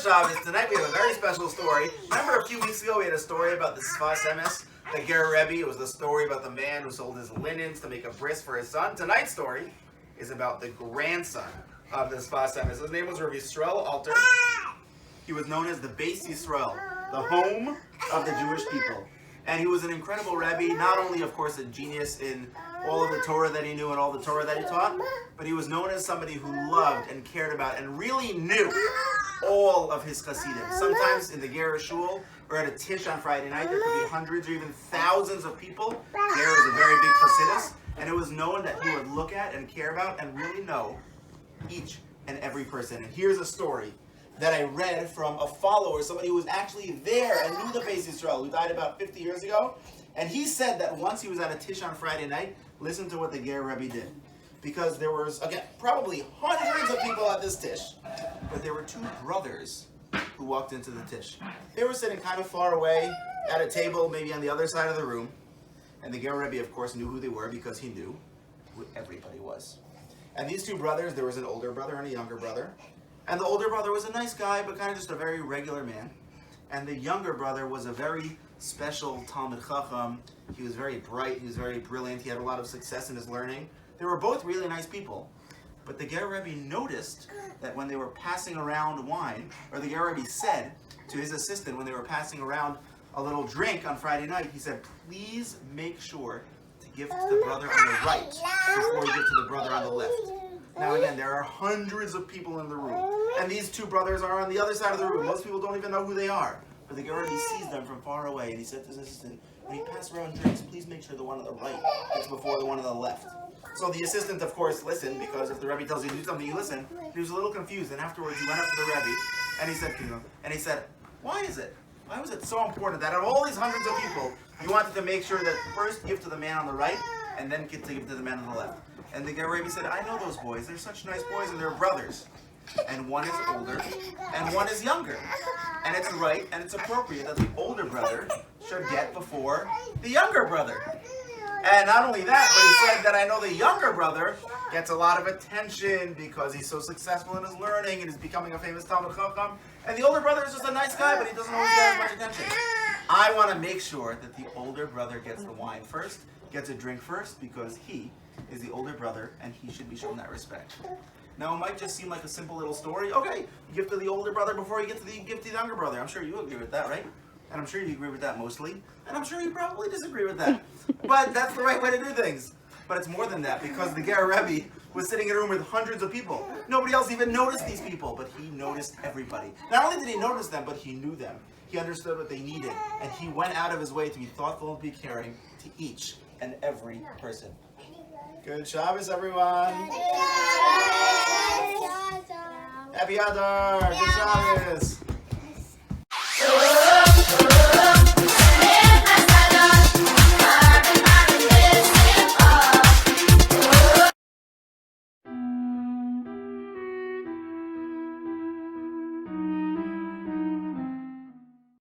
Shabbos. Tonight we have a very special story. Remember a few weeks ago we had a story about the Sfas Emes, the Ger Rebbe. It was the story about the man who sold his linens to make a bris for his son. Tonight's story is about the grandson of the Sfas Emes. His name was Rabbi Yisrael Alter. He was known as the Beis Yisrael, the home of the Jewish people. And he was an incredible Rebbe, not only, of course, a genius in all of the Torah that he knew and all the Torah that he taught, but he was known as somebody who loved and cared about and really knew all of his Hasidim. Sometimes in the Ger Shul or at a Tish on Friday night, there could be hundreds or even thousands of people. Ger is a very big Hasidus, and it was known that he would look at and care about and really know each and every person. And here's a story that I read from a follower, somebody who was actually there and knew the Beis Yisrael, who died about 50 years ago. And he said that once he was at a Tish on Friday night, listen to what the Ger Rebbe did. Because there was, again, probably hundreds of people at this Tish, but there were two brothers who walked into the Tish. They were sitting kind of far away at a table, maybe on the other side of the room. And the Ger Rebbe, of course, knew who they were because he knew who everybody was. And these two brothers, there was an older brother and a younger brother. And the older brother was a nice guy, but kind of just a very regular man. And the younger brother was a very special Talmid Chacham. He was very bright, he was very brilliant, he had a lot of success in his learning. They were both really nice people. But the Ger Rebbe noticed that when they were passing around wine, or the Ger Rebbe said to his assistant when they were passing around a little drink on Friday night, he said, please make sure to give to the brother on the right before you give to the brother on the left. Now again, there are hundreds of people in the room, and these two brothers are on the other side of the room. Most people don't even know who they are. But the Ger Rebbe sees them from far away, and he said to his assistant, when you pass around drinks, please make sure the one on the right is before the one on the left. So the assistant, of course, listened, because if the Rebbe tells you to do something, you listen. He was a little confused, and afterwards he went up to the Rebbe, and he said, why is it? Why was it so important that out of all these hundreds of people, you wanted to make sure that first give to the man on the right, and then give to the man on the left? And the Ger Rebbe said, I know those boys. They're such nice boys, and they're brothers. And one is older, and one is younger. And it's right, and it's appropriate that the older brother should get before the younger brother. And not only that, but he said that I know the younger brother gets a lot of attention because he's so successful in his learning and is becoming a famous Talmid Chacham. And the older brother is just a nice guy, but he doesn't always get as much attention. I want to make sure that the older brother gets the wine first, gets a drink first, because he is the older brother and he should be shown that respect. Now it might just seem like a simple little story. Okay, you give to the older brother before you give to the younger brother. I'm sure you agree with that, right? And I'm sure you agree with that mostly. And I'm sure you probably disagree with that. But that's the right way to do things. But it's more than that, because the Ger Rebbe was sitting in a room with hundreds of people. Nobody else even noticed these people, but he noticed everybody. Not only did he notice them, but he knew them. He understood what they needed, and he went out of his way to be thoughtful and be caring to each and every person. Good Shabbos, everyone. Happy Adar. Good Shabbos.